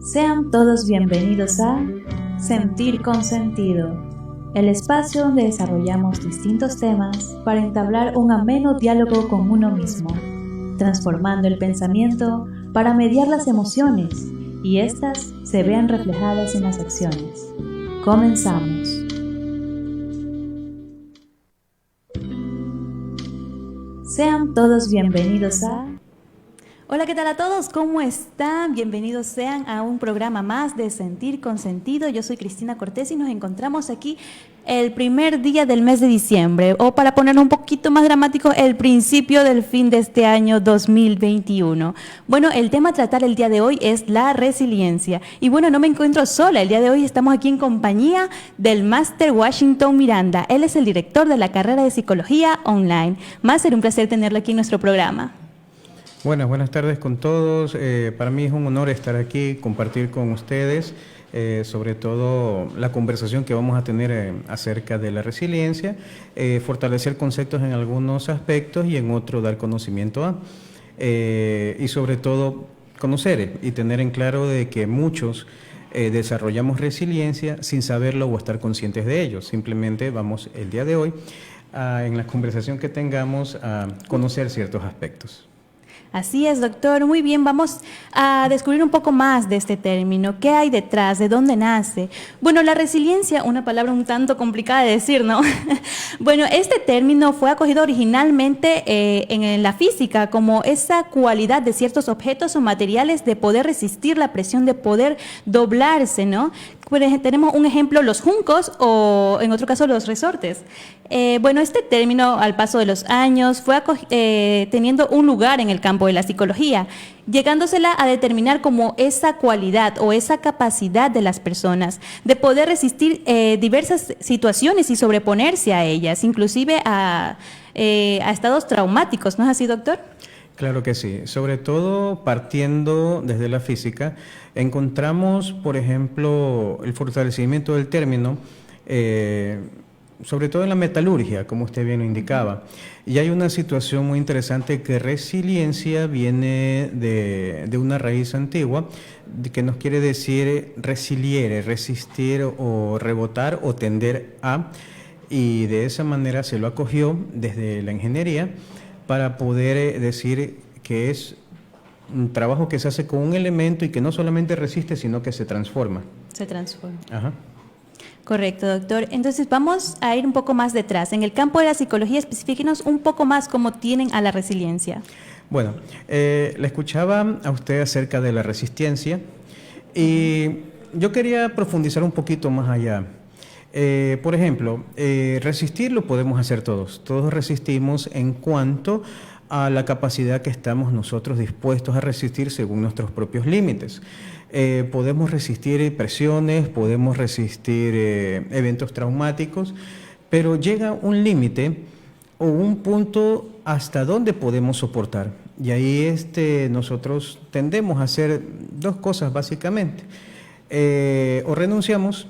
Sean todos bienvenidos a Sentir con Sentido, el espacio donde desarrollamos distintos temas para entablar un ameno diálogo con uno mismo, transformando el pensamiento para mediar las emociones y éstas se vean reflejadas en las acciones. Comenzamos. Sean todos bienvenidos a... Hola, ¿qué tal a todos? ¿Cómo están? Bienvenidos sean a un programa más de Sentir con Sentido. Yo soy Cristina Cortés y nos encontramos aquí el primer día del mes de diciembre, o para ponerlo un poquito más dramático, el principio del fin de este año 2021. Bueno, el tema a tratar el día de hoy es la resiliencia. Y bueno, no me encuentro sola. El día de hoy estamos aquí en compañía del Máster Washington Miranda. Él es el director de la carrera de Psicología Online. Máster, un placer tenerlo aquí en nuestro programa. Buenas tardes con todos. Para mí es un honor estar aquí, compartir con ustedes, sobre todo la conversación que vamos a tener acerca de la resiliencia, fortalecer conceptos en algunos aspectos y en otros dar conocimiento y sobre todo conocer y tener en claro de que muchos desarrollamos resiliencia sin saberlo o estar conscientes de ello. Simplemente vamos el día de hoy en la conversación que tengamos a conocer ciertos aspectos. Así es, doctor. Muy bien, vamos a descubrir un poco más de este término. ¿Qué hay detrás? ¿De dónde nace? Bueno, la resiliencia, una palabra un tanto complicada de decir, ¿no? Bueno, este término fue acogido originalmente en la física como esa cualidad de ciertos objetos o materiales de poder resistir la presión, de poder doblarse, ¿no? Tenemos un ejemplo, los juncos o en otro caso los resortes. Bueno, este término al paso de los años fue teniendo un lugar en el campo de la psicología, llegándosela a determinar como esa cualidad o esa capacidad de las personas de poder resistir diversas situaciones y sobreponerse a ellas, inclusive a estados traumáticos, ¿no es así, doctor? Claro que sí, sobre todo partiendo desde la física, encontramos, por ejemplo, el fortalecimiento del término, sobre todo en la metalurgia, como usted bien lo indicaba. Y hay una situación muy interesante que resiliencia viene de una raíz antigua que nos quiere decir resiliere, resistir o rebotar o tender a, y de esa manera se lo acogió desde la ingeniería para poder decir que es un trabajo que se hace con un elemento y que no solamente resiste, sino que se transforma. Se transforma. Ajá. Correcto, doctor. Entonces vamos a ir un poco más detrás. En el campo de la psicología, especifíquenos un poco más cómo tienen a la resiliencia. Bueno, le escuchaba a usted acerca de la resistencia y yo quería profundizar un poquito más allá. Por ejemplo, resistir lo podemos hacer todos. Todos resistimos en cuanto a la capacidad que estamos nosotros dispuestos a resistir según nuestros propios límites. Podemos resistir presiones, podemos resistir eventos traumáticos, pero llega un límite o un punto hasta donde podemos soportar. Y ahí nosotros tendemos a hacer dos cosas básicamente. O renunciamos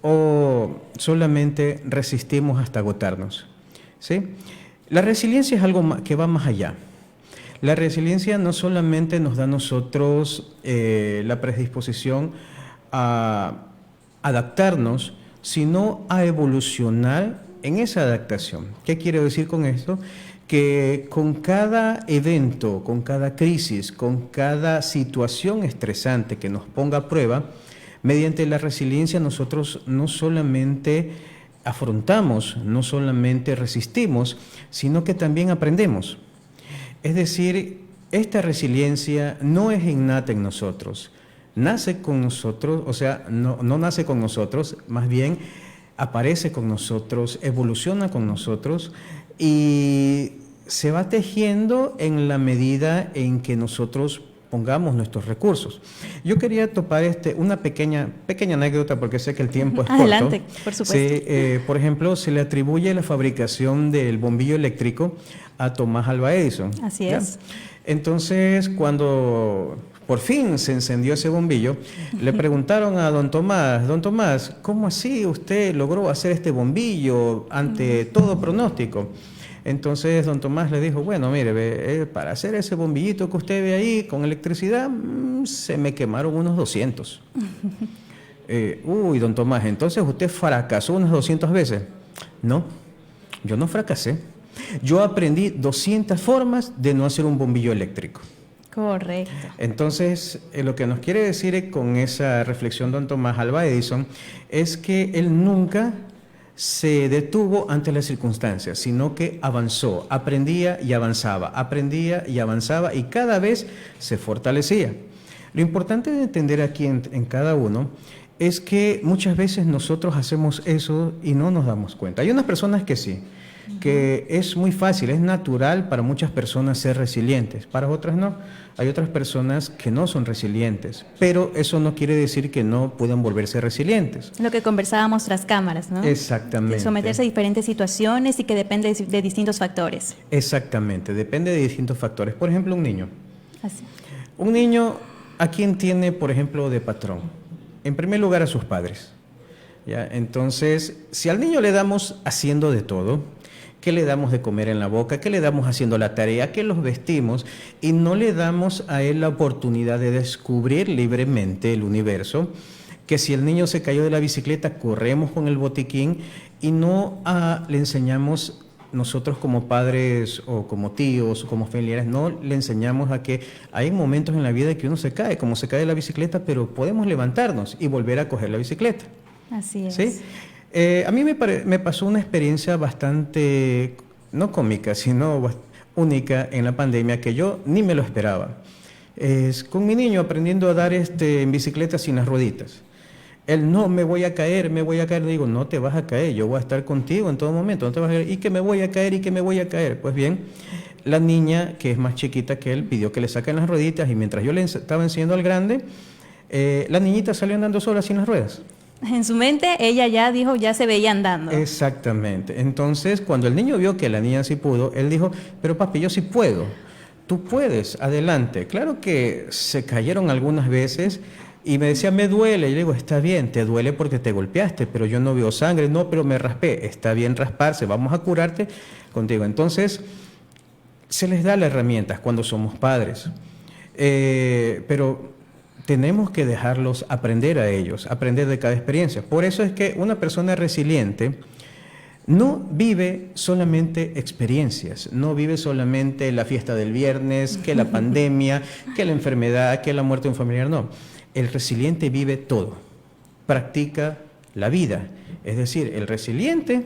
o solamente resistimos hasta agotarnos, ¿sí? La resiliencia es algo que va más allá. La resiliencia no solamente nos da a nosotros la predisposición a adaptarnos, sino a evolucionar en esa adaptación. ¿Qué quiero decir con esto? Que con cada evento, con cada crisis, con cada situación estresante que nos ponga a prueba, mediante la resiliencia nosotros no solamente afrontamos, no solamente resistimos, sino que también aprendemos. Es decir, esta resiliencia no es innata en nosotros, nace con nosotros, o sea, no nace con nosotros, más bien aparece con nosotros, evoluciona con nosotros y se va tejiendo en la medida en que nosotros pongamos nuestros recursos. Yo quería topar una pequeña anécdota porque sé que el tiempo es corto. Adelante, por supuesto. Por ejemplo, se le atribuye la fabricación del bombillo eléctrico a Tomás Alva Edison. Así ¿ya? es. Entonces, cuando por fin se encendió ese bombillo, le preguntaron a don Tomás, ¿cómo así usted logró hacer este bombillo ante todo pronóstico? Entonces don Tomás le dijo, bueno, mire, para hacer ese bombillito que usted ve ahí con electricidad, se me quemaron unos 200. Uy, don Tomás, entonces usted fracasó unas 200 veces. No, yo no fracasé. Yo aprendí 200 formas de no hacer un bombillo eléctrico. Correcto. Entonces, lo que nos quiere decir con esa reflexión don Tomás Alva Edison es que él nunca se detuvo ante las circunstancias, sino que avanzó, aprendía y avanzaba y cada vez se fortalecía. Lo importante de entender aquí en cada uno es que muchas veces nosotros hacemos eso y no nos damos cuenta. Hay unas personas que sí, que es muy fácil, es natural para muchas personas ser resilientes, para otras no. Hay otras personas que no son resilientes, pero eso no quiere decir que no puedan volverse resilientes. Lo que conversábamos tras cámaras, ¿no? Exactamente. De someterse a diferentes situaciones y que depende de distintos factores. Exactamente, depende de distintos factores. Por ejemplo, un niño. Así. Un niño, ¿a quién tiene, por ejemplo, de patrón? En primer lugar, a sus padres. ¿Ya? Entonces, si al niño le damos haciendo de todo, ¿qué le damos de comer en la boca? ¿Qué le damos haciendo la tarea? ¿Qué los vestimos? Y no le damos a él la oportunidad de descubrir libremente el universo, que si el niño se cayó de la bicicleta, corremos con el botiquín y no le enseñamos nosotros como padres o como tíos o como familiares, no le enseñamos a que hay momentos en la vida que uno se cae, como se cae de la bicicleta, pero podemos levantarnos y volver a coger la bicicleta. Así es. ¿Sí? A mí me pasó una experiencia bastante, no cómica, sino única en la pandemia que yo ni me lo esperaba. Con mi niño aprendiendo a dar en bicicleta sin las rueditas. Él, no, me voy a caer. Le digo, no te vas a caer, yo voy a estar contigo en todo momento, no te vas a caer. Y que me voy a caer. Pues bien, la niña, que es más chiquita que él, pidió que le saquen las rueditas y mientras yo le estaba enseñando al grande, la niñita salió andando sola sin las ruedas. En su mente, ella ya dijo, ya se veía andando. Exactamente. Entonces, cuando el niño vio que la niña sí pudo, él dijo, pero papi, yo sí puedo. Tú puedes, adelante. Claro que se cayeron algunas veces y me decía, me duele. Y le digo, está bien, te duele porque te golpeaste, pero yo no veo sangre. No, pero me raspé. Está bien rasparse, vamos a curarte contigo. Entonces, se les da las herramientas cuando somos padres. Pero tenemos que dejarlos aprender a ellos, aprender de cada experiencia. Por eso es que una persona resiliente no vive solamente experiencias, no vive solamente la fiesta del viernes, que la pandemia, que la enfermedad, que la muerte de un familiar, no. El resiliente vive todo, practica la vida. Es decir, el resiliente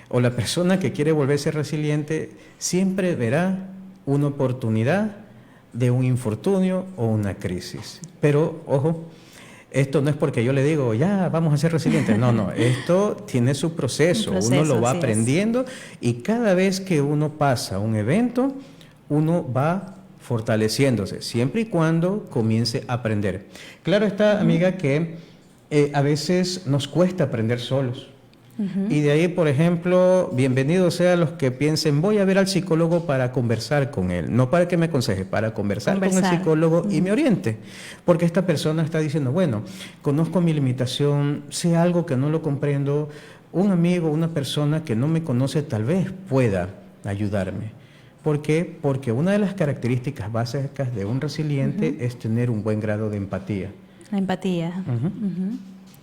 o la persona que quiere volverse resiliente siempre verá una oportunidad de un infortunio o una crisis. Pero, ojo, esto no es porque yo le digo, ya, vamos a ser resilientes. No, esto tiene su proceso, uno lo va aprendiendo y cada vez que uno pasa un evento, uno va fortaleciéndose, siempre y cuando comience a aprender. Claro está, amiga, que a veces nos cuesta aprender solos. Y de ahí, por ejemplo, bienvenidos sean los que piensen, voy a ver al psicólogo para conversar con él, no para que me aconseje, para conversar con el psicólogo y me oriente, porque esta persona está diciendo, bueno, conozco mi limitación, sé algo que no lo comprendo, un amigo, una persona que no me conoce tal vez pueda ayudarme. ¿Por qué? Porque una de las características básicas de un resiliente es tener un buen grado de empatía. La empatía.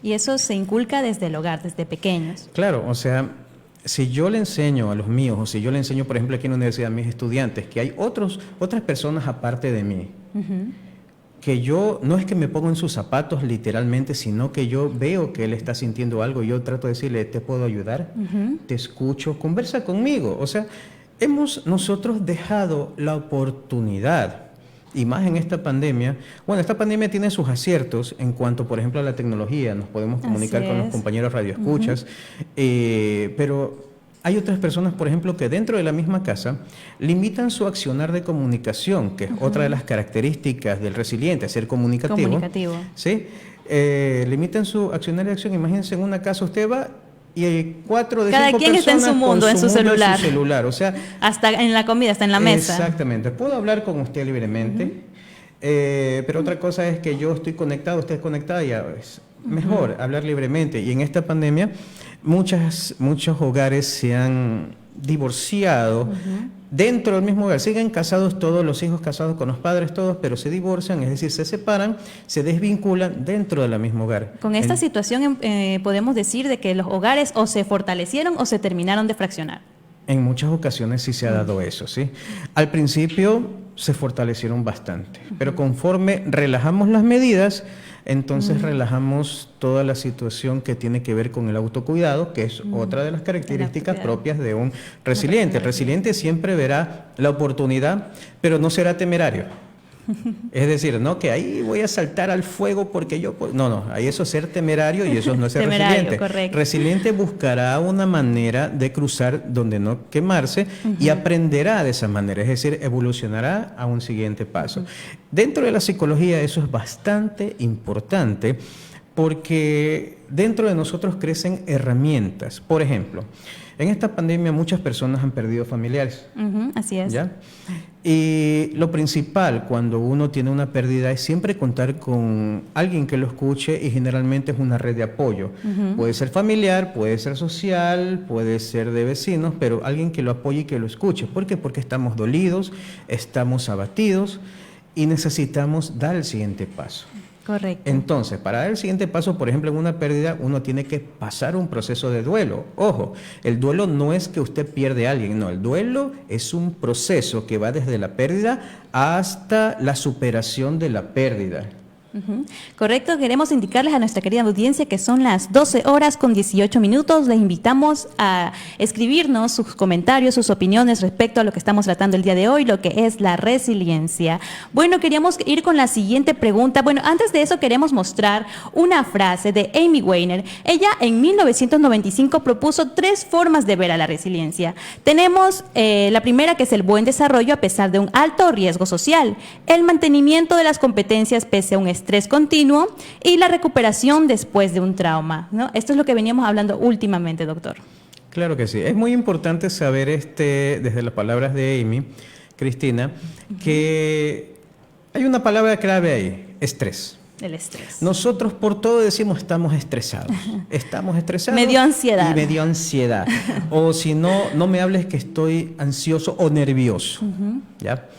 Y eso se inculca desde el hogar, desde pequeños. Claro, o sea, si yo le enseño a los míos, o si yo le enseño, por ejemplo, aquí en la universidad a mis estudiantes, que hay otras personas aparte de mí, que yo, no es que me pongo en sus zapatos literalmente, sino que yo veo que él está sintiendo algo y yo trato de decirle, ¿te puedo ayudar? Te escucho, conversa conmigo. O sea, hemos nosotros dejado la oportunidad, y más en esta pandemia. Bueno, esta pandemia tiene sus aciertos en cuanto, por ejemplo, a la tecnología. Nos podemos comunicar con los compañeros radioescuchas, pero hay otras personas, por ejemplo, que dentro de la misma casa limitan su accionar de comunicación, que es otra de las características del resiliente, ser comunicativo. ¿Sí? Limitan su accionar de acción. Imagínense, en una casa usted va y 4 de 5 personas cada quien está en su mundo, en su celular. O sea, hasta en la comida, hasta en la mesa. Exactamente. Puedo hablar con usted libremente, pero otra cosa es que yo estoy conectado, usted es conectada, ya es mejor hablar libremente. Y en esta pandemia muchos hogares se han divorciado dentro del mismo hogar. Siguen casados todos, los hijos casados con los padres todos, pero se divorcian, es decir, se separan, se desvinculan dentro del mismo hogar. Con esta situación podemos decir de que los hogares o se fortalecieron o se terminaron de fraccionar. En muchas ocasiones sí se ha dado eso, ¿sí? Al principio se fortalecieron bastante, pero conforme relajamos las medidas, entonces relajamos toda la situación que tiene que ver con el autocuidado, que es otra de las características propias de un resiliente. El resiliente siempre verá la oportunidad, pero no será temerario. Es decir, no que ahí voy a saltar al fuego porque yo... No, ahí eso es ser temerario y eso no es ser resiliente. Correcto. Resiliente buscará una manera de cruzar donde no quemarse y aprenderá de esa manera, es decir, evolucionará a un siguiente paso. Dentro de la psicología eso es bastante importante porque dentro de nosotros crecen herramientas. Por ejemplo, en esta pandemia muchas personas han perdido familiares. Así es. ¿Ya? Y lo principal cuando uno tiene una pérdida es siempre contar con alguien que lo escuche y generalmente es una red de apoyo. Puede ser familiar, puede ser social, puede ser de vecinos, pero alguien que lo apoye y que lo escuche. ¿Por qué? Porque estamos dolidos, estamos abatidos y necesitamos dar el siguiente paso. Correcto. Entonces, para dar el siguiente paso, por ejemplo, en una pérdida, uno tiene que pasar un proceso de duelo. Ojo, el duelo no es que usted pierde a alguien, no, el duelo es un proceso que va desde la pérdida hasta la superación de la pérdida. Correcto, queremos indicarles a nuestra querida audiencia que son las 12:18. Les invitamos a escribirnos sus comentarios, sus opiniones respecto a lo que estamos tratando el día de hoy, lo que es la resiliencia. Bueno, queríamos ir con la siguiente pregunta. Bueno, antes de eso queremos mostrar una frase de Amy Weiner. Ella en 1995 propuso 3 formas de ver a la resiliencia. Tenemos la primera, que es el buen desarrollo a pesar de un alto riesgo social, el mantenimiento de las competencias pese a un estrés continuo y la recuperación después de un trauma, ¿no? Esto es lo que veníamos hablando últimamente, doctor. Claro que sí. Es muy importante saber desde las palabras de Amy, Cristina, que hay una palabra clave ahí, estrés. El estrés. Nosotros por todo decimos estamos estresados. Estamos estresados. Me dio ansiedad. Y me dio ansiedad. O si no, no me hables que estoy ansioso o nervioso. ¿Ya?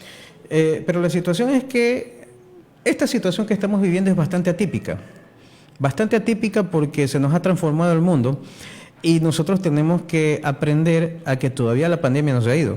Pero la situación es que esta situación que estamos viviendo es bastante atípica. Bastante atípica porque se nos ha transformado el mundo y nosotros tenemos que aprender a que todavía la pandemia no se ha ido.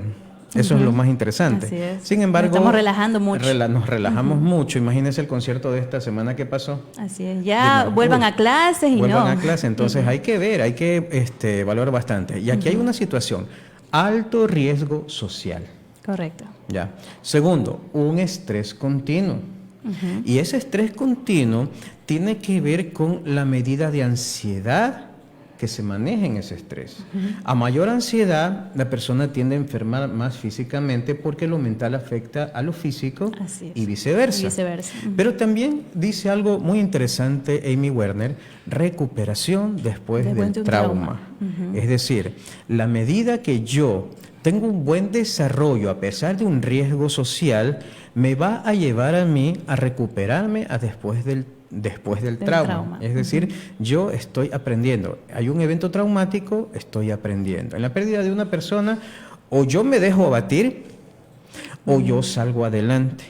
Eso es lo más interesante. Así es. Sin embargo, nos estamos relajando mucho. Nos relajamos mucho. Imagínense el concierto de esta semana que pasó. Así es. Ya vuelvan a clases y vuelvan a clases. Entonces hay que ver, hay que valorar bastante. Y aquí hay una situación. Alto riesgo social. Correcto. Ya. Segundo, un estrés continuo. Y ese estrés continuo tiene que ver con la medida de ansiedad que se maneja en ese estrés. A mayor ansiedad, la persona tiende a enfermar más físicamente porque lo mental afecta a lo físico y viceversa. Pero también dice algo muy interesante Amy Weiner, recuperación después del trauma. Es decir, la medida que yo tengo un buen desarrollo a pesar de un riesgo social, me va a llevar a mí a recuperarme después del trauma. Es decir, yo estoy aprendiendo. Hay un evento traumático, estoy aprendiendo. En la pérdida de una persona, o yo me dejo abatir, o yo salgo adelante.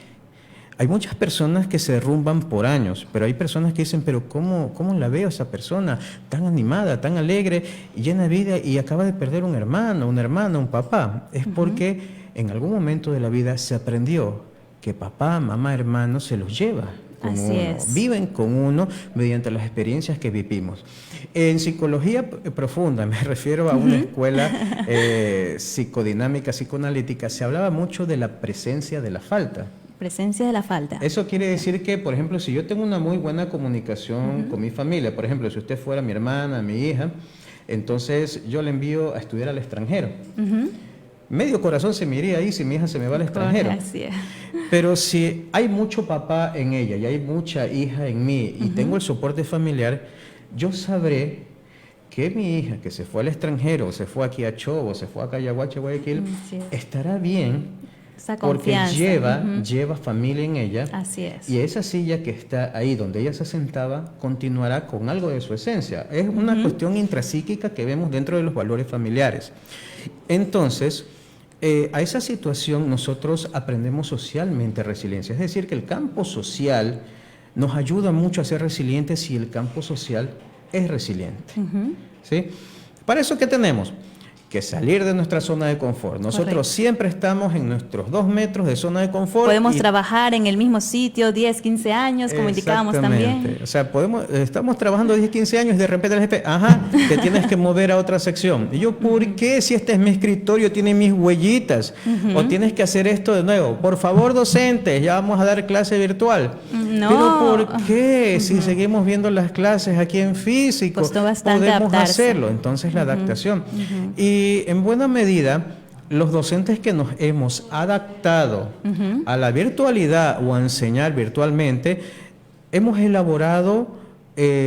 Hay muchas personas que se derrumban por años, pero hay personas que dicen, pero ¿cómo la veo esa persona tan animada, tan alegre, llena de vida y acaba de perder un hermano, una hermana, un papá? Es porque en algún momento de la vida se aprendió que papá, mamá, hermano se los lleva con Así uno, es. viven con uno mediante las experiencias que vivimos. En psicología profunda, me refiero a una escuela psicodinámica, psicoanalítica, se hablaba mucho de la presencia de la falta. Presencia de la falta. Eso quiere decir que, por ejemplo, si yo tengo una muy buena comunicación con mi familia, por ejemplo, si usted fuera mi hermana, mi hija, entonces yo le envío a estudiar al extranjero. Medio corazón se me iría ahí si mi hija se me va al extranjero. Así es. Pero si hay mucho papá en ella y hay mucha hija en mí y tengo el soporte familiar, yo sabré que mi hija que se fue al extranjero, se fue aquí a Chobo, se fue a Cayaguache, Guayaquil, estará bien Esa porque confianza. lleva familia en ella. Así es. Y esa silla que está ahí donde ella se sentaba continuará con algo de su esencia. Es una cuestión intrapsíquica que vemos dentro de los valores familiares. Entonces, a esa situación nosotros aprendemos socialmente resiliencia. Es decir, que el campo social nos ayuda mucho a ser resilientes si el campo social es resiliente. ¿Sí? Para eso, ¿qué tenemos? Que salir de nuestra zona de confort. Nosotros siempre estamos en nuestros 2 metros de zona de confort. Podemos trabajar en el mismo sitio 10, 15 años, como indicábamos también. O sea, estamos trabajando 10, 15 años y de repente el jefe, te tienes que mover a otra sección. Y yo, ¿por qué? Si este es mi escritorio, tiene mis huellitas. O tienes que hacer esto de nuevo. Por favor, docentes, ya vamos a dar clase virtual. No. Pero ¿por qué? Si seguimos viendo las clases aquí en físico, costó bastante podemos adaptarse. hacerlo. Entonces, la adaptación. Y en buena medida, los docentes que nos hemos adaptado a la virtualidad o a enseñar virtualmente, hemos elaborado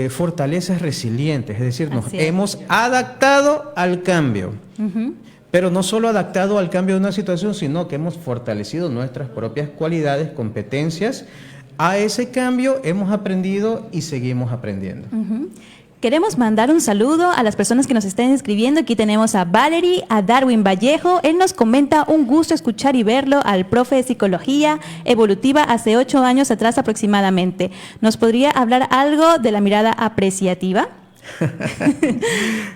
fortalezas resilientes, es decir, nos hemos adaptado al cambio. Pero no solo adaptado al cambio de una situación, sino que hemos fortalecido nuestras propias cualidades, competencias. A ese cambio hemos aprendido y seguimos aprendiendo. Queremos mandar un saludo a las personas que nos estén escribiendo. Aquí tenemos a Valerie, a Darwin Vallejo. Él nos comenta: un gusto escuchar y verlo al profe de psicología evolutiva hace 8 años atrás aproximadamente. ¿Nos podría hablar algo de la mirada apreciativa?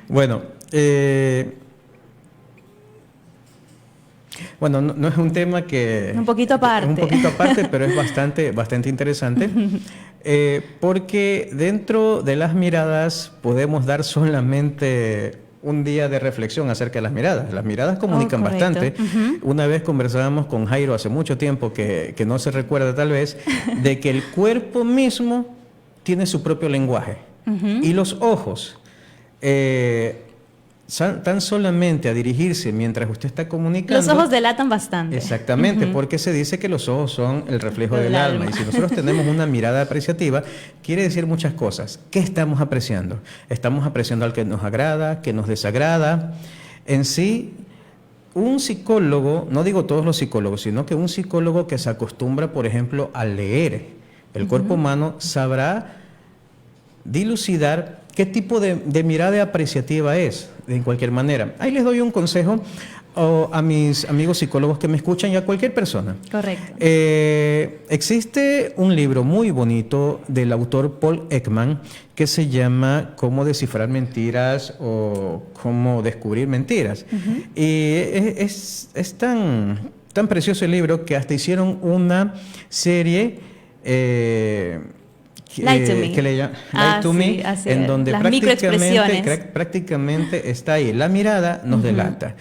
Bueno, no es un tema que... Un poquito aparte. Un poquito aparte, pero es bastante interesante. Porque dentro de las miradas podemos dar solamente un día de reflexión acerca de las miradas. Las miradas comunican bastante. Una vez conversábamos con Jairo hace mucho tiempo, que no se recuerda tal vez, de que el cuerpo mismo tiene su propio lenguaje. Y los ojos... tan solamente a dirigirse mientras usted está comunicando... Los ojos delatan bastante. Exactamente, porque se dice que los ojos son el reflejo del alma. Y si nosotros tenemos una mirada apreciativa, quiere decir muchas cosas. ¿Qué estamos apreciando? Estamos apreciando al que nos agrada, que nos desagrada. En sí, un psicólogo, no digo todos los psicólogos, sino que un psicólogo que se acostumbra, por ejemplo, a leer el cuerpo humano, sabrá dilucidar qué tipo de mirada apreciativa es, de cualquier manera. Ahí les doy un consejo a mis amigos psicólogos que me escuchan y a cualquier persona. Correcto. Existe un libro muy bonito del autor Paul Ekman que se llama Cómo descifrar mentiras o Cómo descubrir mentiras. Y es tan precioso el libro que hasta hicieron una serie... Light to Me. Que le llaman Light to Me, en donde prácticamente está ahí. La mirada nos delata.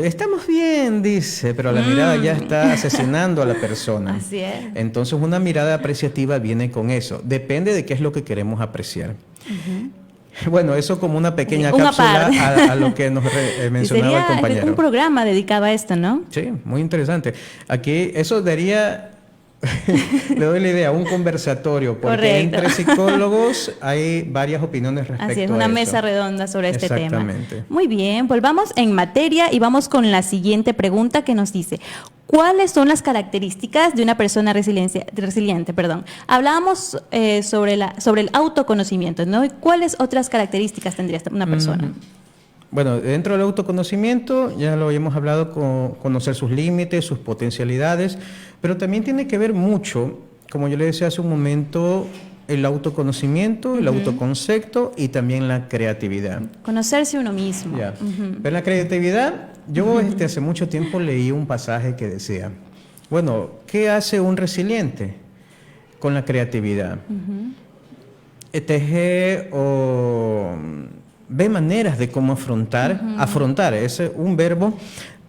Estamos bien, dice, pero la mirada ya está asesinando a la persona. Así es. Entonces, una mirada apreciativa viene con eso. Depende de qué es lo que queremos apreciar. Bueno, eso como una pequeña cápsula a lo que nos mencionaba el compañero. Un programa dedicado a esto, ¿no? Sí, muy interesante. Aquí eso daría... Le doy la idea, un conversatorio, porque entre psicólogos hay varias opiniones respecto a eso. Así es, una mesa redonda sobre este tema. Exactamente. Muy bien, volvamos en materia y vamos con la siguiente pregunta que nos dice: ¿cuáles son las características de una persona resiliente? Hablábamos sobre el autoconocimiento, ¿no? ¿Y cuáles otras características tendría una persona? Bueno, dentro del autoconocimiento, ya lo habíamos hablado, con conocer sus límites, sus potencialidades, pero también tiene que ver mucho, como yo le decía hace un momento, el autoconocimiento, el autoconcepto y también la creatividad. Conocerse uno mismo. Pero la creatividad, yo hace mucho tiempo leí un pasaje que decía, bueno, ¿qué hace un resiliente con la creatividad? Teje o... ve maneras de cómo afrontar. Afrontar es un verbo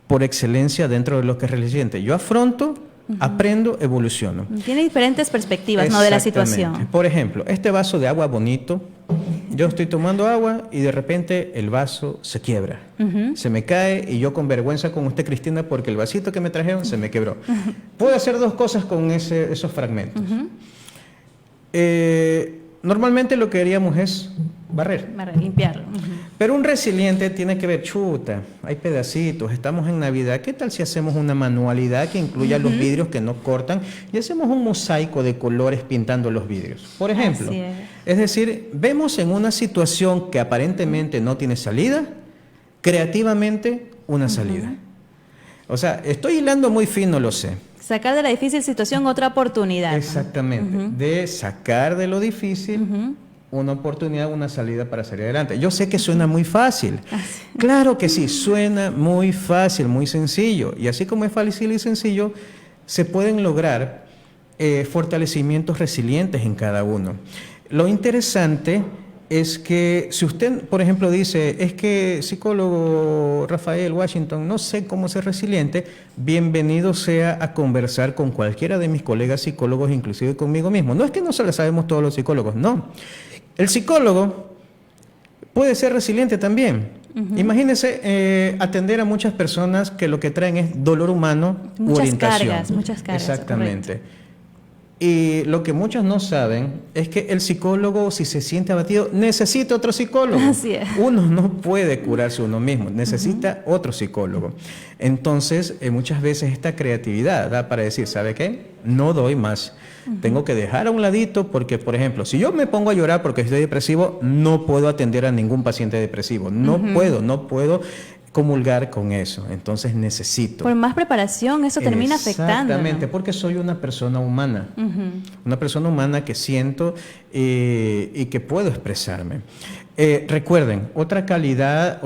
por excelencia dentro de lo que es resiliente. Yo afronto, aprendo, evoluciono. Tiene diferentes perspectivas, ¿no?, de la situación. Por ejemplo, este vaso de agua bonito, yo estoy tomando agua y de repente el vaso se quiebra. Se me cae y yo con vergüenza con usted, Cristina, porque el vasito que me trajeron se me quebró. Puedo hacer 2 cosas con esos fragmentos. Normalmente lo que haríamos es barrer. Limpiarlo. Pero un resiliente tiene que ver, chuta, hay pedacitos, estamos en Navidad, ¿qué tal si hacemos una manualidad que incluya los vidrios que no cortan y hacemos un mosaico de colores pintando los vidrios? Por ejemplo. Así Es decir, vemos en una situación que aparentemente no tiene salida, creativamente una salida. O sea, estoy hilando muy fino, lo sé. Sacar de la difícil situación otra oportunidad. Exactamente, de sacar de lo difícil una oportunidad, una salida para salir adelante. Yo sé que suena muy fácil. Claro que sí, suena muy fácil, muy sencillo. Y así como es fácil y sencillo, se pueden lograr fortalecimientos resilientes en cada uno. Lo interesante es que si usted, por ejemplo, dice, es que psicólogo Rafael Washington, no sé cómo ser resiliente, bienvenido sea a conversar con cualquiera de mis colegas psicólogos, inclusive conmigo mismo. No es que no se lo sabemos todos los psicólogos, no. El psicólogo puede ser resiliente también. Imagínese atender a muchas personas que lo que traen es dolor humano u orientación. Muchas cargas. Exactamente. Correcto. Y lo que muchos no saben es que el psicólogo, si se siente abatido, necesita otro psicólogo. Así es. Uno no puede curarse uno mismo, necesita otro psicólogo. Entonces, muchas veces esta creatividad da para decir, ¿sabe qué? No doy más. Tengo que dejar a un ladito porque, por ejemplo, si yo me pongo a llorar porque estoy depresivo, no puedo atender a ningún paciente depresivo. No puedo comulgar con eso. Entonces necesito. Por más preparación, eso termina afectando. Exactamente, porque soy una persona humana. Una persona humana que siento y que puedo expresarme. Recuerden, otra cualidad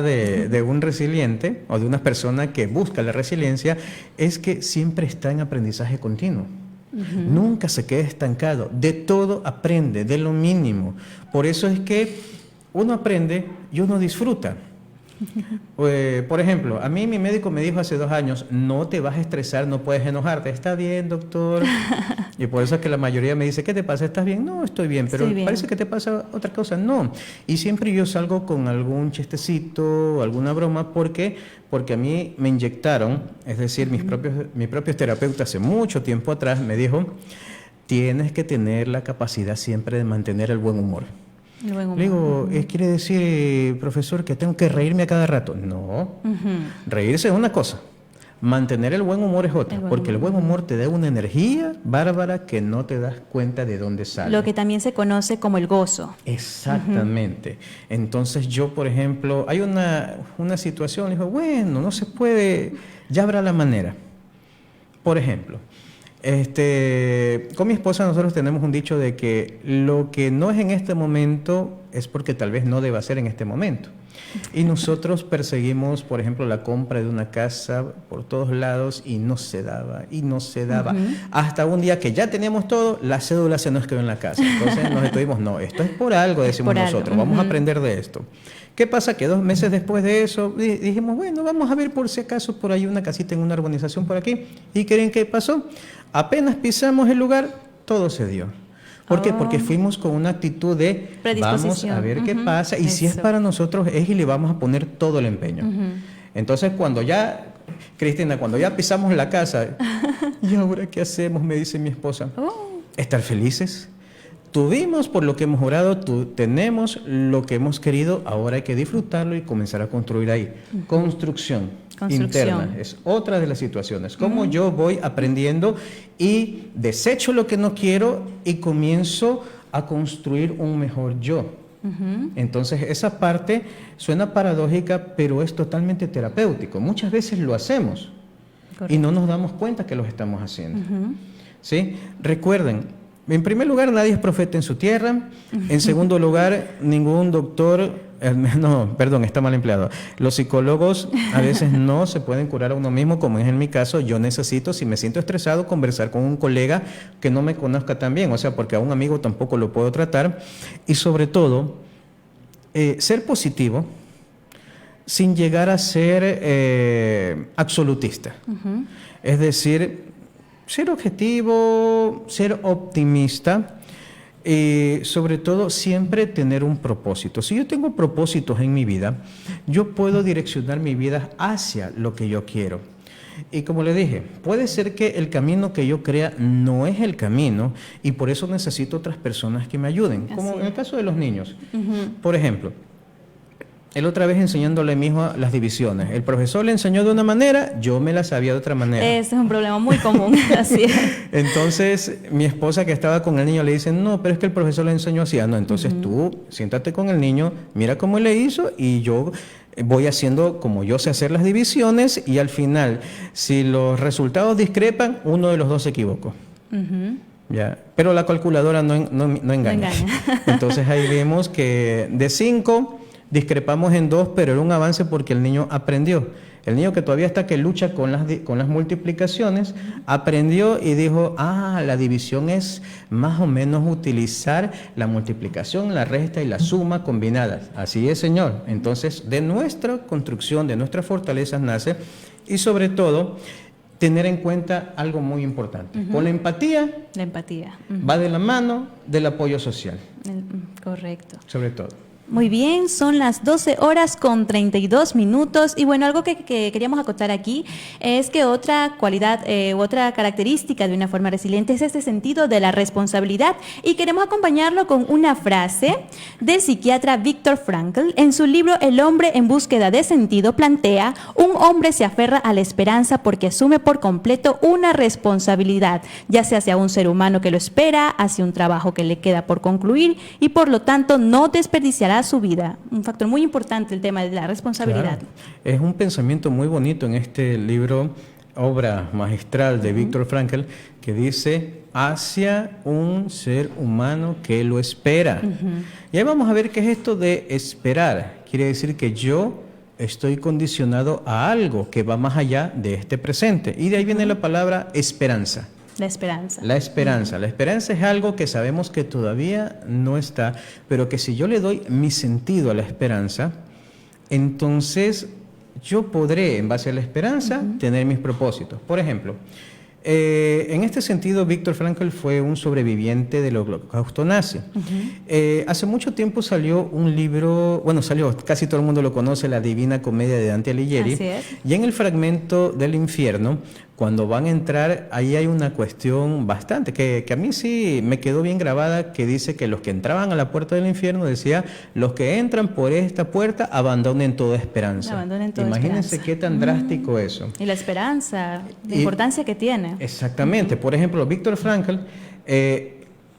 de un resiliente o de una persona que busca la resiliencia es que siempre está en aprendizaje continuo. Nunca se queda estancado. De todo aprende, de lo mínimo. Por eso es que uno aprende y uno disfruta. Por ejemplo, a mí mi médico me dijo hace 2 años, no te vas a estresar, no puedes enojarte. Está bien, doctor. Y por eso es que la mayoría me dice, ¿qué te pasa? ¿Estás bien? No, estoy bien, pero parece que te pasa otra cosa. No. Y siempre yo salgo con algún chistecito, alguna broma, porque a mí me inyectaron, es decir, mis propios terapeutas hace mucho tiempo atrás me dijo, tienes que tener la capacidad siempre de mantener el buen humor. Le digo, ¿quiere decir, profesor, que tengo que reírme a cada rato? No, reírse es una cosa, mantener el buen humor es otra, porque el buen humor te da una energía bárbara que no te das cuenta de dónde sale. Lo que también se conoce como el gozo. Exactamente. Entonces yo, por ejemplo, hay una situación, le digo, bueno, no se puede, ya habrá la manera. Por ejemplo, con mi esposa nosotros tenemos un dicho de que lo que no es en este momento es porque tal vez no deba ser en este momento. Y nosotros perseguimos, por ejemplo, la compra de una casa por todos lados y no se daba, y no se daba. Hasta un día que ya teníamos todo, la cédula se nos quedó en la casa. Entonces nos estuvimos, no, esto es por algo, decimos nosotros, vamos a aprender de esto. ¿Qué pasa? Que 2 meses después de eso dijimos, bueno, vamos a ver por si acaso por ahí una casita en una urbanización por aquí. ¿Y creen qué pasó? Apenas pisamos el lugar, todo se dio. ¿Por qué? Porque fuimos con una actitud de vamos a ver qué pasa y si es para nosotros es y le vamos a poner todo el empeño. Entonces Cristina, cuando ya pisamos la casa, ¿y ahora qué hacemos? Me dice mi esposa. Estar felices. Tuvimos por lo que hemos orado, tenemos lo que hemos querido, ahora hay que disfrutarlo y comenzar a construir ahí. Construcción interna es otra de las situaciones. Cómo yo voy aprendiendo y desecho lo que no quiero y comienzo a construir un mejor yo. Entonces esa parte suena paradójica, pero es totalmente terapéutico. Muchas veces lo hacemos y no nos damos cuenta que lo estamos haciendo. ¿Sí? Recuerden, en primer lugar, nadie es profeta en su tierra. En segundo lugar, ningún doctor, está mal empleado. Los psicólogos a veces no se pueden curar a uno mismo, como es en mi caso. Yo necesito, si me siento estresado, conversar con un colega que no me conozca tan bien, o sea, porque a un amigo tampoco lo puedo tratar. Y sobre todo, ser positivo sin llegar a ser absolutista. Es decir, ser objetivo, ser optimista y sobre todo siempre tener un propósito. Si yo tengo propósitos en mi vida, yo puedo direccionar mi vida hacia lo que yo quiero. Y como le dije, puede ser que el camino que yo crea no es el camino y por eso necesito otras personas que me ayuden, como en el caso de los niños. Por ejemplo, él otra vez enseñándole a mi hijo las divisiones. El profesor le enseñó de una manera, yo me la sabía de otra manera. Ese es un problema muy común, así es. Entonces, mi esposa que estaba con el niño le dice, no, pero es que el profesor le enseñó así. Ah, no, entonces tú siéntate con el niño, mira cómo él le hizo y yo voy haciendo como yo sé hacer las divisiones y al final, si los resultados discrepan, uno de los dos se equivocó. Ya. Pero la calculadora no engaña. Entonces ahí vemos que de 5 discrepamos en 2, pero era un avance porque el niño aprendió. El niño que todavía está que lucha con las multiplicaciones, aprendió y dijo, la división es más o menos utilizar la multiplicación, la resta y la suma combinadas. Así es, señor. Entonces, de nuestra construcción, de nuestras fortalezas nace, y sobre todo, tener en cuenta algo muy importante. Con la empatía, va de la mano del apoyo social. Correcto. Sobre todo. Muy bien, son las 12:32 y bueno, algo que queríamos acotar aquí es que otra cualidad otra característica de una forma resiliente es este sentido de la responsabilidad y queremos acompañarlo con una frase del psiquiatra Viktor Frankl. En su libro El hombre en búsqueda de sentido plantea: un hombre se aferra a la esperanza porque asume por completo una responsabilidad, ya sea hacia un ser humano que lo espera, hacia un trabajo que le queda por concluir y por lo tanto no desperdiciará su vida. Un factor muy importante el tema de la responsabilidad. Claro. Es un pensamiento muy bonito en este libro, obra magistral de Viktor Frankl, que dice hacia un ser humano que lo espera. Y ahí vamos a ver qué es esto de esperar. Quiere decir que yo estoy condicionado a algo que va más allá de este presente. Y de ahí viene la palabra esperanza. La esperanza. La esperanza. La esperanza es algo que sabemos que todavía no está, pero que si yo le doy mi sentido a la esperanza, entonces yo podré, en base a la esperanza, tener mis propósitos. Por ejemplo, en este sentido, Viktor Frankl fue un sobreviviente del holocausto nazi. Hace mucho tiempo salió un libro, casi todo el mundo lo conoce, La Divina Comedia de Dante Alighieri. Así es. Y en el fragmento del infierno, cuando van a entrar, ahí hay una cuestión bastante, que a mí sí me quedó bien grabada, que dice que los que entraban a la puerta del infierno, decía, los que entran por esta puerta abandonen toda esperanza. Abandonen toda Imagínense esperanza. qué tan drástico eso. Y la esperanza, la importancia que tiene. Exactamente. Por ejemplo, Viktor Frankl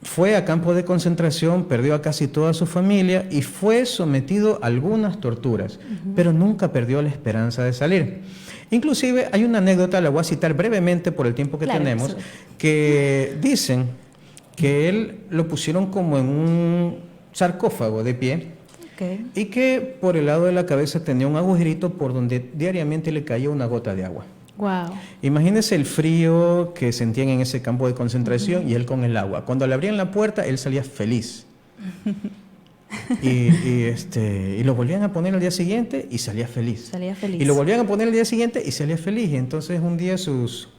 fue a campo de concentración, perdió a casi toda su familia y fue sometido a algunas torturas, pero nunca perdió la esperanza de salir. Inclusive hay una anécdota, la voy a citar brevemente por el tiempo que tenemos, sí. que dicen que él lo pusieron como en un sarcófago de pie, y que por el lado de la cabeza tenía un agujerito por donde diariamente le caía una gota de agua. Wow. Imagínense el frío que sentían en ese campo de concentración y él con el agua. Cuando le abrían la puerta, él salía feliz. Y lo volvían a poner al día siguiente y salía feliz. Y lo volvían a poner al día siguiente y salía feliz. Y entonces un día sus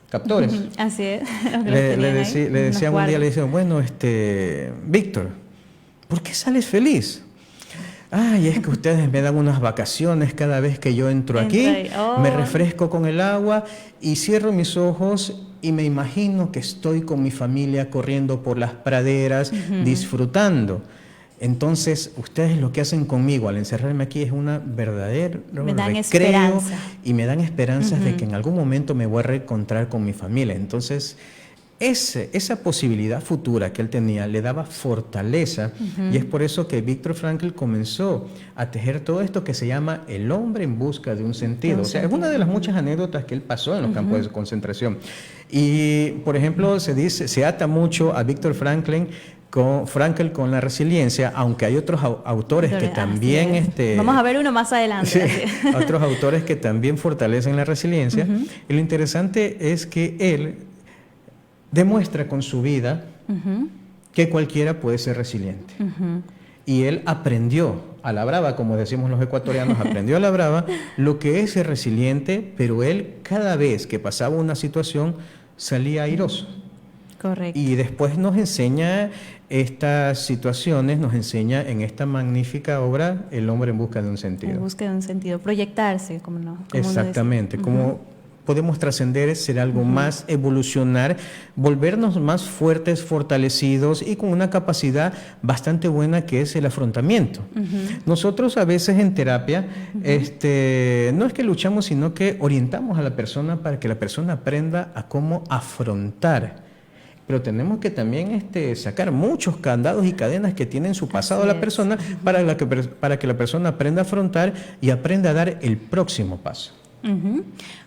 captores Así es. le decían un día, le decían, bueno, Víctor, ¿por qué sales feliz? Ay, es que ustedes me dan unas vacaciones cada vez que yo entro aquí, me refresco con el agua y cierro mis ojos y me imagino que estoy con mi familia corriendo por las praderas, disfrutando. Entonces, ustedes lo que hacen conmigo al encerrarme aquí es una verdadera recreo y me dan esperanzas de que en algún momento me voy a reencontrar con mi familia. Entonces, esa posibilidad futura que él tenía le daba fortaleza y es por eso que Viktor Frankl comenzó a tejer todo esto que se llama el hombre en busca de un sentido. O sea, es una de las muchas anécdotas que él pasó en los campos de concentración. Y, por ejemplo, se ata mucho a Viktor Frankl con la resiliencia, aunque hay otros autores que también... Vamos a ver uno más adelante. Sí, otros autores que también fortalecen la resiliencia. Y lo interesante es que él demuestra con su vida que cualquiera puede ser resiliente. Y él aprendió a la brava, como decimos los ecuatorianos, aprendió a la brava lo que es ser resiliente, pero él cada vez que pasaba una situación salía airoso. Correcto. Y después nos enseña estas situaciones, nos enseña en esta magnífica obra El hombre en busca de un sentido. En busca de un sentido, proyectarse, como no. Exactamente, como podemos trascender, ser algo más, evolucionar, volvernos más fuertes, fortalecidos y con una capacidad bastante buena que es el afrontamiento. Nosotros a veces en terapia, no es que luchamos, sino que orientamos a la persona para que la persona aprenda a cómo afrontar. Pero tenemos que también sacar muchos candados y cadenas que tiene en su pasado la persona para que la persona aprenda a afrontar y aprenda a dar el próximo paso.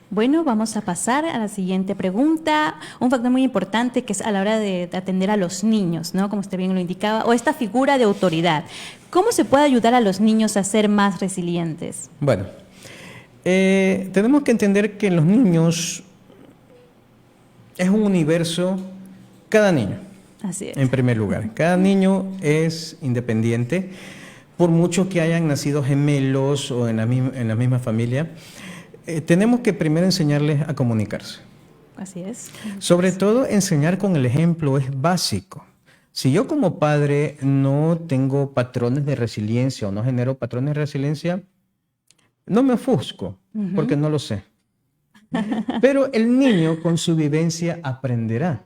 Bueno, vamos a pasar a la siguiente pregunta. Un factor muy importante que es a la hora de atender a los niños, ¿no? Como usted bien lo indicaba, o esta figura de autoridad. ¿Cómo se puede ayudar a los niños a ser más resilientes? Bueno, tenemos que entender que en los niños es un universo. Cada niño, así es. En primer lugar, cada niño es independiente, por mucho que hayan nacido gemelos o en la misma familia, tenemos que primero enseñarles a comunicarse. Así es. Sobre todo, enseñar con el ejemplo es básico. Si yo como padre no tengo patrones de resiliencia o no genero patrones de resiliencia, no me ofusco, porque no lo sé. Pero el niño con su vivencia aprenderá.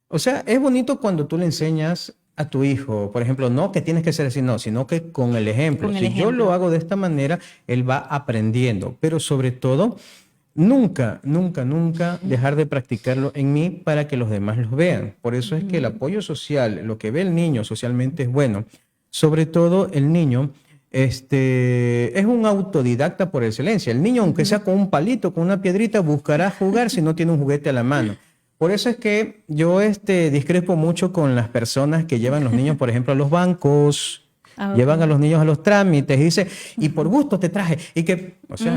O sea, es bonito cuando tú le enseñas a tu hijo, por ejemplo, no que tienes que ser así, no, sino que con el ejemplo. Si yo lo hago de esta manera, él va aprendiendo. Pero sobre todo, nunca dejar de practicarlo en mí para que los demás los vean. Por eso es que el apoyo social, lo que ve el niño socialmente es bueno. Sobre todo, el niño es un autodidacta por excelencia. El niño, aunque sea con un palito, con una piedrita, buscará jugar si no tiene un juguete a la mano. Por eso es que yo discrepo mucho con las personas que llevan los niños, por ejemplo, a los bancos, llevan a los niños a los trámites y dice, y por gusto te traje. Y que, o sea,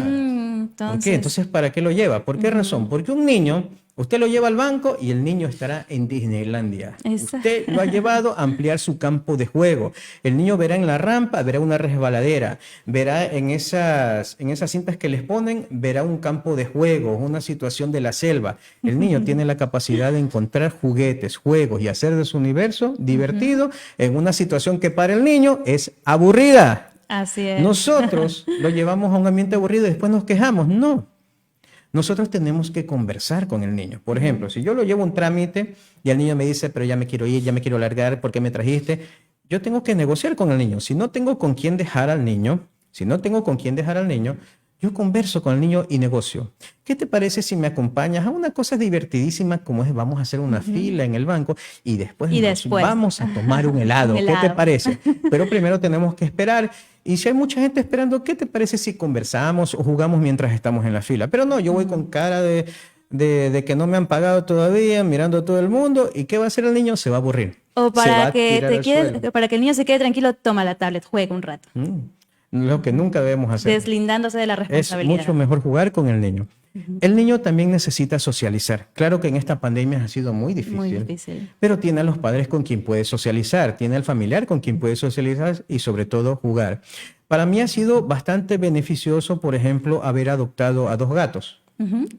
¿por qué? Entonces, ¿para qué lo lleva? ¿Por qué razón? Porque un niño, usted lo lleva al banco y el niño estará en Disneylandia. Usted lo ha llevado a ampliar su campo de juego. El niño verá en la rampa, verá una resbaladera, verá en esas cintas que les ponen, verá un campo de juego, una situación de la selva. El niño tiene la capacidad de encontrar juguetes, juegos y hacer de su universo divertido en una situación que para el niño es aburrida. Así es. Nosotros lo llevamos a un ambiente aburrido y después nos quejamos. No. Nosotros tenemos que conversar con el niño. Por ejemplo, si yo lo llevo a un trámite y el niño me dice, pero ya me quiero ir, ya me quiero largar, ¿por qué me trajiste? Yo tengo que negociar con el niño. Si no tengo con quién dejar al niño, yo converso con el niño y negocio. ¿Qué te parece si me acompañas a una cosa divertidísima como es vamos a hacer una fila en el banco y después vamos a tomar un helado? ¿Qué te parece? Pero primero tenemos que esperar. Y si hay mucha gente esperando, ¿qué te parece si conversamos o jugamos mientras estamos en la fila? Pero no, yo voy con cara de que no me han pagado todavía, mirando a todo el mundo. ¿Y qué va a hacer el niño? Se va a aburrir. O para que el niño se quede tranquilo, toma la tablet, juega un rato. Lo que nunca debemos hacer. Deslindándose de la responsabilidad. Es mucho mejor jugar con el niño. El niño también necesita socializar. Claro que en esta pandemia ha sido muy difícil, pero tiene a los padres con quien puede socializar, tiene al familiar con quien puede socializar y sobre todo jugar. Para mí ha sido bastante beneficioso, por ejemplo, haber adoptado a dos gatos.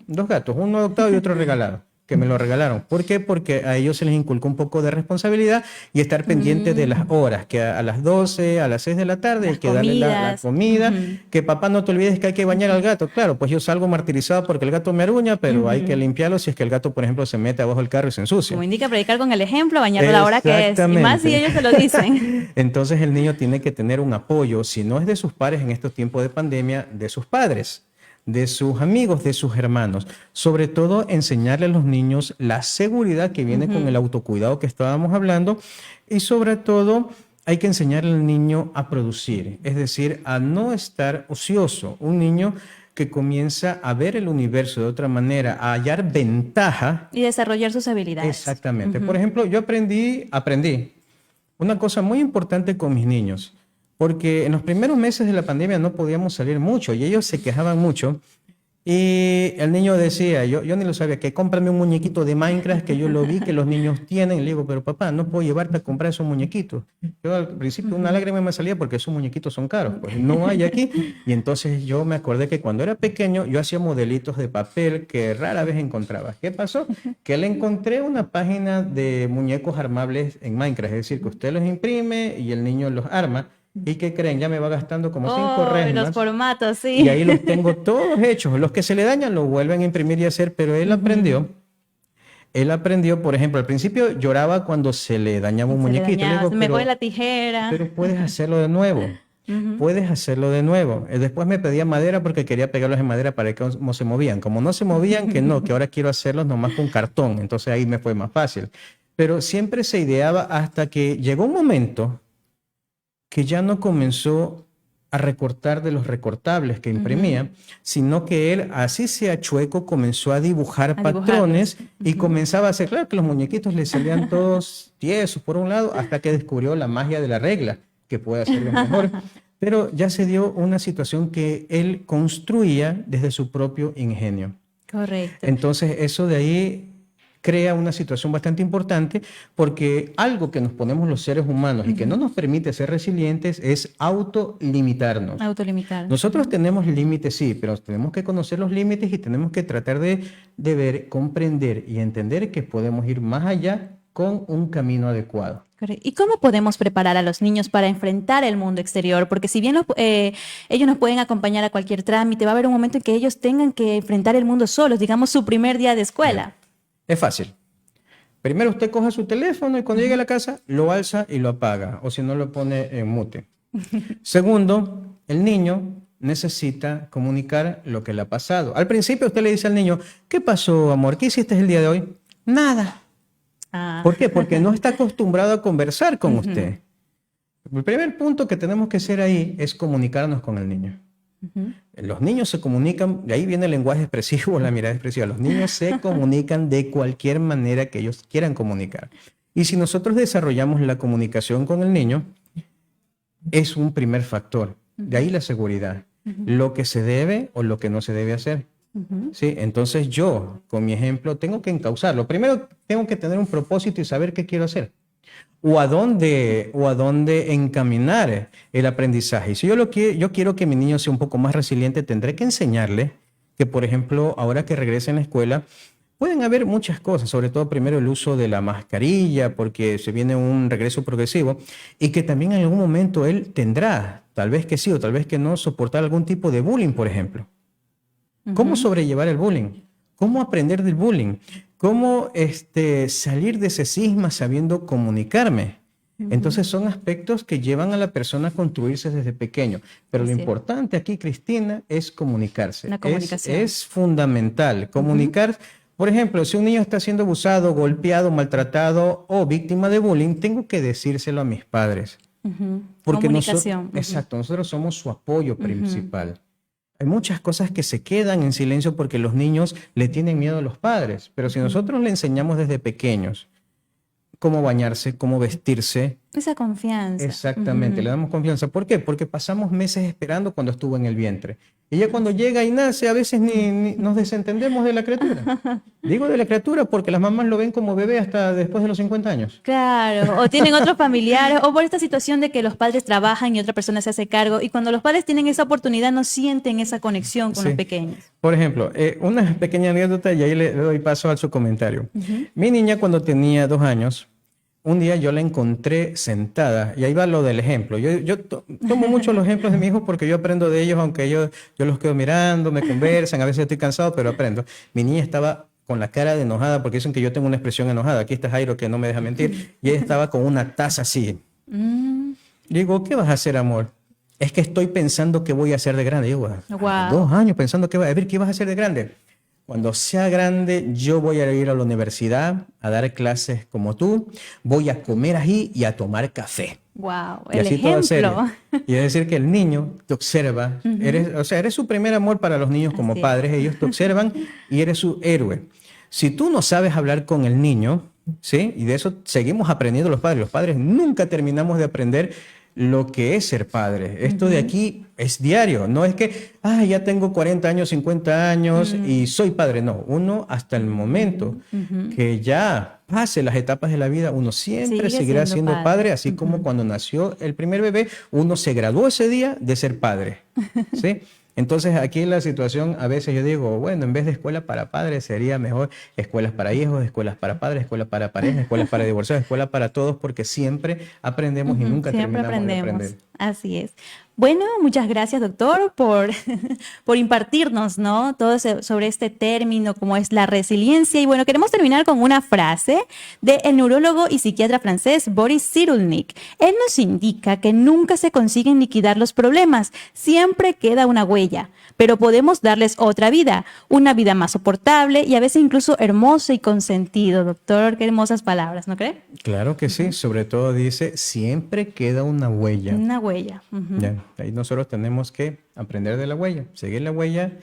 Dos gatos, uno adoptado y otro regalado, que me lo regalaron. ¿Por qué? Porque a ellos se les inculcó un poco de responsabilidad y estar pendiente de las horas, que a las 12, a las 6 de la tarde hay que darle la comida, que papá no te olvides que hay que bañar al gato. Claro, pues yo salgo martirizado porque el gato me aruña, pero hay que limpiarlo si es que el gato, por ejemplo, se mete abajo del carro y se ensucia. Como indica predicar con el ejemplo, bañarlo a la hora que es, y más si ellos se lo dicen. Entonces el niño tiene que tener un apoyo, si no es de sus pares en estos tiempos de pandemia, de sus padres, de sus amigos, de sus hermanos. Sobre todo, enseñarle a los niños la seguridad que viene con el autocuidado que estábamos hablando y sobre todo hay que enseñarle al niño a producir, es decir, a no estar ocioso. Un niño que comienza a ver el universo de otra manera, a hallar ventaja. Y desarrollar sus habilidades. Exactamente. Por ejemplo, yo aprendí una cosa muy importante con mis niños. Porque en los primeros meses de la pandemia no podíamos salir mucho y ellos se quejaban mucho. Y el niño decía, yo ni lo sabía, que cómprame un muñequito de Minecraft que yo lo vi que los niños tienen. Y le digo, pero papá, no puedo llevarte a comprar esos muñequitos. Yo al principio una lágrima me salía porque esos muñequitos son caros. Pues no hay aquí. Y entonces yo me acordé que cuando era pequeño yo hacía modelitos de papel que rara vez encontraba. ¿Qué pasó? Que le encontré una página de muñecos armables en Minecraft. Es decir, que usted los imprime y el niño los arma. ¿Y qué creen? Ya me va gastando como 5 Oh, y los resmas. formatos, sí. Y ahí los tengo todos hechos. Los que se le dañan los vuelven a imprimir y hacer, pero él aprendió. Él aprendió, por ejemplo, al principio lloraba cuando se le dañaba un Se le muñequito. Le dañaba, se digo, me fue la tijera. pero puedes hacerlo de nuevo. Puedes hacerlo de nuevo. Después me pedía madera porque quería pegarlos en madera para ver cómo se movían. Como no se movían, que ahora quiero hacerlos nomás con cartón. Entonces ahí me fue más fácil. Pero siempre se ideaba hasta que llegó un momento que ya no comenzó a recortar de los recortables que imprimía, sino que él, así sea chueco, comenzó a dibujar patrones y comenzaba a hacer, claro que los muñequitos le salían todos tiesos por un lado, hasta que descubrió la magia de la regla, que puede hacerlo mejor. Pero ya se dio una situación que él construía desde su propio ingenio. Correcto. Entonces, eso de ahí crea una situación bastante importante porque algo que nos ponemos los seres humanos y que no nos permite ser resilientes es autolimitarnos. Autolimitar. Nosotros tenemos límites, sí, pero tenemos que conocer los límites y tenemos que tratar de ver, comprender y entender que podemos ir más allá con un camino adecuado. ¿Y cómo podemos preparar a los niños para enfrentar el mundo exterior? Porque si bien ellos nos pueden acompañar a cualquier trámite, va a haber un momento en que ellos tengan que enfrentar el mundo solos, digamos su primer día de escuela. Es fácil. Primero usted coge su teléfono y cuando llegue a la casa lo alza y lo apaga, o si no lo pone en mute. Segundo, el niño necesita comunicar lo que le ha pasado. Al principio usted le dice al niño, ¿qué pasó, amor? ¿Qué hiciste el día de hoy? Nada. ¿Por qué? Porque no está acostumbrado a conversar con usted. El primer punto que tenemos que hacer ahí es comunicarnos con el niño. Los niños se comunican, de ahí viene el lenguaje expresivo, la mirada expresiva. Los niños se comunican de cualquier manera que ellos quieran comunicar. Y si nosotros desarrollamos la comunicación con el niño, es un primer factor. De ahí la seguridad. Lo que se debe o lo que no se debe hacer. ¿Sí? Entonces yo, con mi ejemplo, tengo que encauzarlo. Primero tengo que tener un propósito y saber qué quiero hacer. O a dónde encaminar el aprendizaje. Y si yo quiero que mi niño sea un poco más resiliente, tendré que enseñarle que, por ejemplo, ahora que regrese en la escuela, pueden haber muchas cosas, sobre todo primero el uso de la mascarilla, porque se viene un regreso progresivo, y que también en algún momento él tendrá, tal vez que sí o tal vez que no, soportar algún tipo de bullying, por ejemplo. ¿Cómo sobrellevar el bullying? ¿Cómo aprender del bullying? ¿Cómo salir de ese cisma sabiendo comunicarme? Entonces son aspectos que llevan a la persona a construirse desde pequeño. Pero lo importante aquí, Cristina, es comunicarse. La comunicación. Es fundamental. Comunicar, por ejemplo, si un niño está siendo abusado, golpeado, maltratado o víctima de bullying, tengo que decírselo a mis padres. Porque comunicación. Exacto, nosotros somos su apoyo principal. Hay muchas cosas que se quedan en silencio porque los niños le tienen miedo a los padres, pero si nosotros le enseñamos desde pequeños cómo bañarse, cómo vestirse. Esa confianza. Exactamente, le damos confianza. ¿Por qué? Porque pasamos meses esperando cuando estuvo en el vientre. Y ya cuando llega y nace, a veces ni nos desentendemos de la criatura. Digo de la criatura porque las mamás lo ven como bebé hasta después de los 50 años. Claro, o tienen otros familiares, o por esta situación de que los padres trabajan y otra persona se hace cargo, y cuando los padres tienen esa oportunidad no sienten esa conexión con los pequeños. Por ejemplo, una pequeña anécdota y ahí le doy paso a su comentario. Mi niña cuando tenía 2 años, un día yo la encontré sentada, y ahí va lo del ejemplo. Yo tomo mucho los ejemplos de mi hijo porque yo aprendo de ellos, aunque yo los quedo mirando, me conversan, a veces estoy cansado, pero aprendo. Mi niña estaba con la cara de enojada, porque dicen que yo tengo una expresión enojada. Aquí está Jairo, que no me deja mentir, y ella estaba con una taza así. Digo, ¿qué vas a hacer, amor? Es que estoy pensando qué voy a hacer de grande. Digo, wow. 2 años pensando qué a ver, ¿qué vas a hacer de grande? Cuando sea grande, yo voy a ir a la universidad a dar clases como tú, voy a comer ají y a tomar café. Wow, y el así ejemplo. Y es decir que el niño te observa, eres su primer amor para los niños como padres, ellos te observan y eres su héroe. Si tú no sabes hablar con el niño, ¿sí? Y de eso seguimos aprendiendo los padres nunca terminamos de aprender lo que es ser padre. Esto de aquí es diario, no es que ya tengo 40 años, 50 años y soy padre. No, uno hasta el momento que ya pase las etapas de la vida, uno siempre seguirá siendo padre, así como cuando nació el primer bebé, uno se graduó ese día de ser padre. ¿Sí? Entonces aquí la situación, a veces yo digo, bueno, en vez de escuela para padres sería mejor escuelas para hijos, escuelas para padres, escuelas para parejas, escuelas para divorciados, escuelas para todos, porque siempre aprendemos y nunca Siempre terminamos de aprendemos. aprender. Así es. Bueno, muchas gracias, doctor, por impartirnos, ¿no? Todo sobre este término, como es la resiliencia. Y bueno, queremos terminar con una frase del neurólogo y psiquiatra francés Boris Cyrulnik. Él nos indica que nunca se consiguen liquidar los problemas, siempre queda una huella, pero podemos darles otra vida, una vida más soportable y a veces incluso hermosa y con sentido. Doctor, qué hermosas palabras, ¿no cree? Claro que sí, sobre todo dice, siempre queda una huella. Una huella. Ujú. Ya, ahí nosotros tenemos que aprender de la huella, seguir la huella,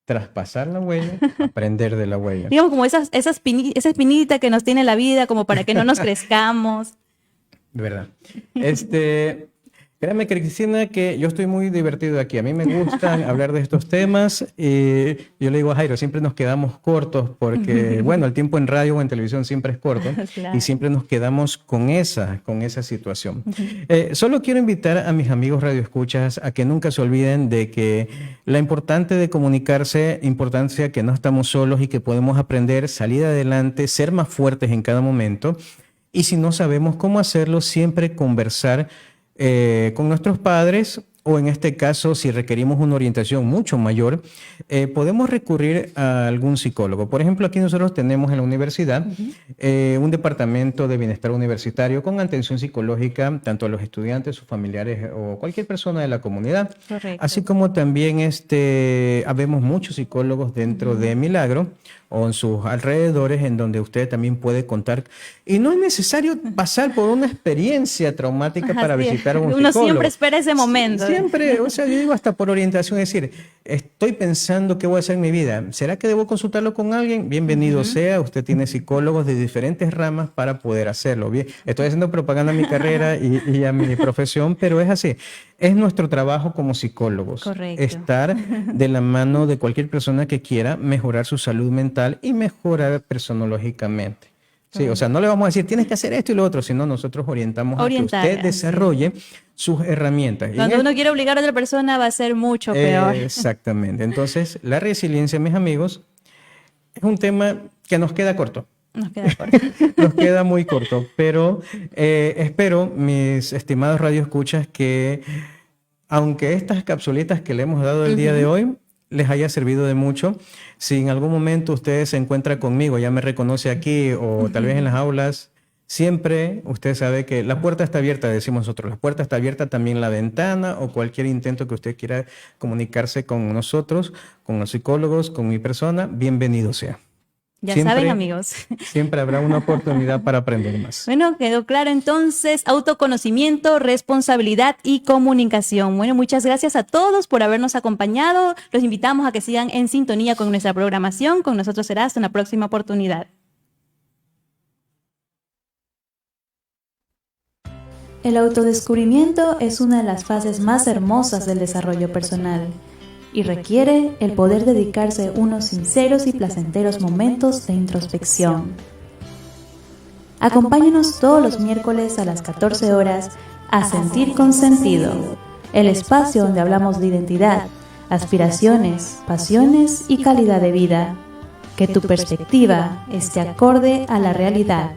traspasar la huella, aprender de la huella. Digamos como esa espinita que nos tiene la vida, como para que no nos crezcamos. ¿Verdad? Créame, Cristina, que yo estoy muy divertido aquí. A mí me gusta hablar de estos temas. Yo le digo a Jairo, siempre nos quedamos cortos porque, bueno, el tiempo en radio o en televisión siempre es corto. Claro. Y siempre nos quedamos con esa situación. Solo quiero invitar a mis amigos radioescuchas a que nunca se olviden de que la importancia de comunicarse, importancia que no estamos solos y que podemos aprender, salir adelante, ser más fuertes en cada momento. Y si no sabemos cómo hacerlo, siempre conversar con nuestros padres, o en este caso, si requerimos una orientación mucho mayor, podemos recurrir a algún psicólogo. Por ejemplo, aquí nosotros tenemos en la universidad un departamento de bienestar universitario con atención psicológica tanto a los estudiantes, sus familiares o cualquier persona de la comunidad. Correcto. Así como también habemos muchos psicólogos dentro de Milagro o en sus alrededores, en donde usted también puede contar. Y no es necesario pasar por una experiencia traumática para Así es. visitar a un Uno psicólogo. siempre espera ese momento. Siempre, o sea, yo digo hasta por orientación, es decir, estoy pensando qué voy a hacer en mi vida. ¿Será que debo consultarlo con alguien? Bienvenido sea, usted tiene psicólogos de diferentes ramas para poder hacerlo. Bien, estoy haciendo propaganda a mi carrera y a mi profesión, pero es así. Es nuestro trabajo como psicólogos. Correcto. Estar de la mano de cualquier persona que quiera mejorar su salud mental y mejorar personológicamente. Sí, o sea, no le vamos a decir, tienes que hacer esto y lo otro, sino nosotros orientamos a que usted desarrolle sus herramientas. Cuando uno quiere obligar a otra persona va a ser mucho peor. Exactamente. Entonces, la resiliencia, mis amigos, es un tema que nos queda corto. Nos queda corto. Nos queda muy corto, pero espero, mis estimados radioescuchas, que aunque estas capsulitas que le hemos dado el día de hoy les haya servido de mucho, si en algún momento usted se encuentra conmigo, ya me reconoce aquí o tal vez en las aulas, siempre usted sabe que la puerta está abierta, decimos nosotros, la puerta está abierta, también la ventana o cualquier intento que usted quiera comunicarse con nosotros, con los psicólogos, con mi persona, bienvenido sea. Ya Siempre, saben, amigos. Siempre habrá una oportunidad para aprender más. Bueno, quedó claro entonces, autoconocimiento, responsabilidad y comunicación. Bueno, muchas gracias a todos por habernos acompañado. Los invitamos a que sigan en sintonía con nuestra programación. Con nosotros será hasta una próxima oportunidad. El autodescubrimiento es una de las fases más hermosas del desarrollo personal y requiere el poder dedicarse unos sinceros y placenteros momentos de introspección. Acompáñenos todos los miércoles a las 14 horas a Sentir con Sentido, el espacio donde hablamos de identidad, aspiraciones, pasiones y calidad de vida. Que tu perspectiva esté acorde a la realidad.